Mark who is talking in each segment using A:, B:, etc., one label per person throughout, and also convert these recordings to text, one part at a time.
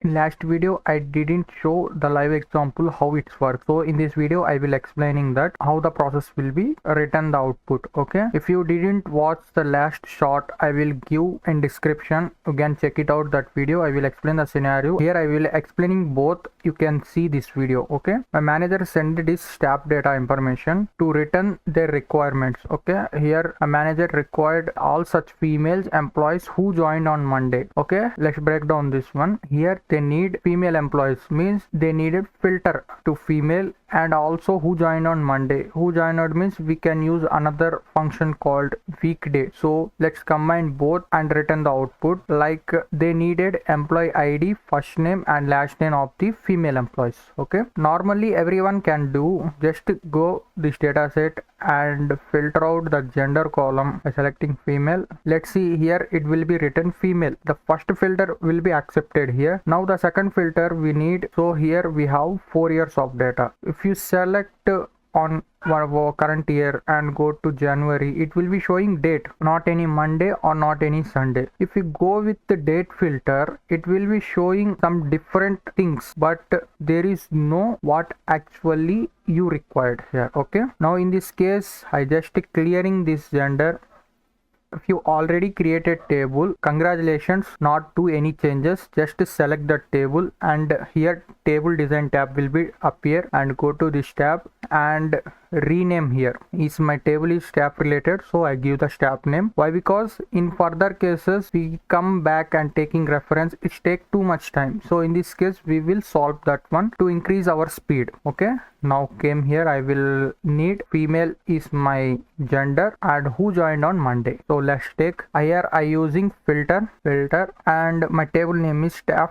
A: In last video I didn't show the live example how it works, so in this video I will explaining that how the process will be return the output. Okay, if you didn't watch the last shot, I will give in description, you can check it out, that video. I will explain the scenario. Here I will explaining both, you can see this video. Okay, my manager sent this staff data information to return their requirements. Okay, here a manager required all such females employees who joined on Monday. Okay, let's break down this one. Here they need female employees, means they needed filter to female, and also who joined on Monday. Who joined means we can use another function called weekday. So let's combine both and return the output. Like they needed employee ID, first name and last name of the female employees. Okay, normally everyone can do, just go this data set and filter out the gender column by selecting female. Let's see, here it will be written female. The first filter will be accepted here. Now the second filter we need, so here we have 4 years of data. If you select on our current year and go to January, it will be showing date, not any Monday or not any Sunday. If you go with the date filter, it will be showing some different things, but there is no what actually you required here. Okay, now in this case I just clearing this gender. If you already created table, congratulations, not do any changes, just select the table, and here table design tab will be appear, and go to this tab and rename. Here is my table is staff related, so I give the staff name. Why? Because in further cases we come back and taking reference, it take too much time, so in this case we will solve that one to increase our speed. Okay, now came here, I will need female is my gender and who joined on Monday. So let's take, here I using filter and my table name is staff.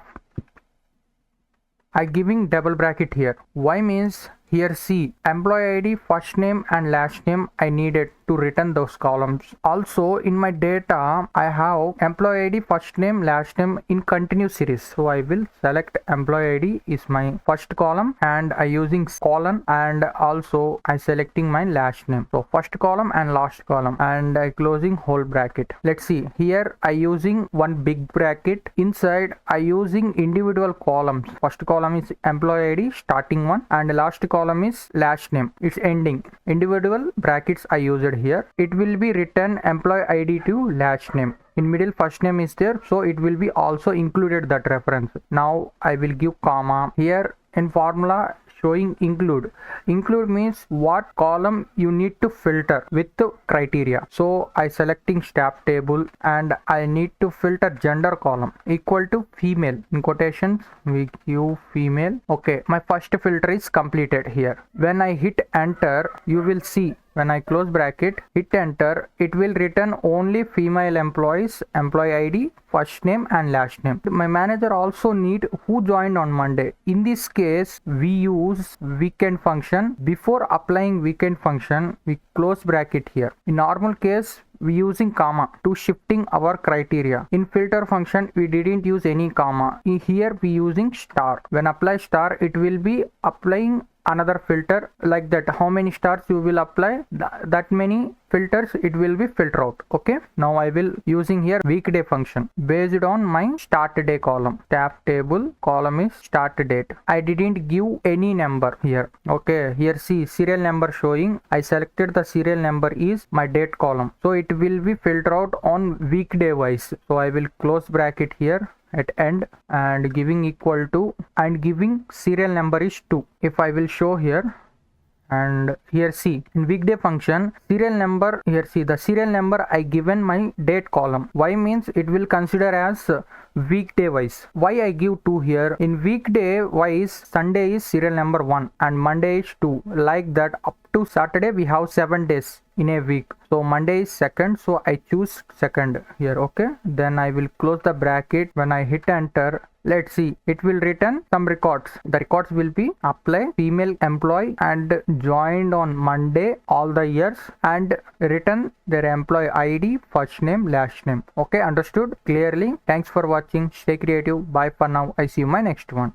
A: I giving double bracket here. Why? Means here see, employee ID, first name and last name I needed to return those columns. Also in my data I have employee ID, first name, last name in continuous series, so I will select employee ID is my first column and I using colon, and also I selecting my last name, so first column and last column, and I closing whole bracket. Let's see, here I using one big bracket, inside I using individual columns. First column is employee ID starting one, and last column is last name, it's ending. Individual brackets I used here. It will be written employee ID to last name. In middle first name is there, so it will be also included that reference. Now I will give comma. Here in formula showing include means what column you need to filter with the criteria. So I selecting staff table and I need to filter gender column equal to female, in quotations we give female. Okay, my first filter is completed here. When I hit enter, you will see, when I close bracket, hit enter, it will return only female employees, employee ID, first name and last name. My manager also need who joined on Monday. In this case we use weekend function. Before applying weekend function, we close bracket here. In normal case we using comma to shifting our criteria. In filter function we didn't use any comma. Here we using star. When apply star, it will be applying another filter, like that how many stars you will apply, that many filters it will be filter out. Okay, now I will using here weekday function based on my start day column. Staff table column is start date. I didn't give any number here. Okay, here see serial number showing, I selected the serial number is my date column, so it will be filter out on weekday wise. So I will close bracket here at end and giving equal to, and giving serial number is 2. If I will show here, and here see in weekday function serial number, here see the serial number I given my date column. Why? Means it will consider as weekday wise. Why I give 2 here? In weekday wise, Sunday is serial number 1 and Monday is 2, like that up to Saturday we have 7 days in a week. So Monday is second, so I choose second here. Okay, then I will close the bracket. When I hit enter, let's see, it will return some records. The records will be apply female employee and joined on Monday all the years, and return their employee ID, first name, last name. Okay, understood clearly? Thanks for watching. Stay creative. Bye for now. I see you in my next one.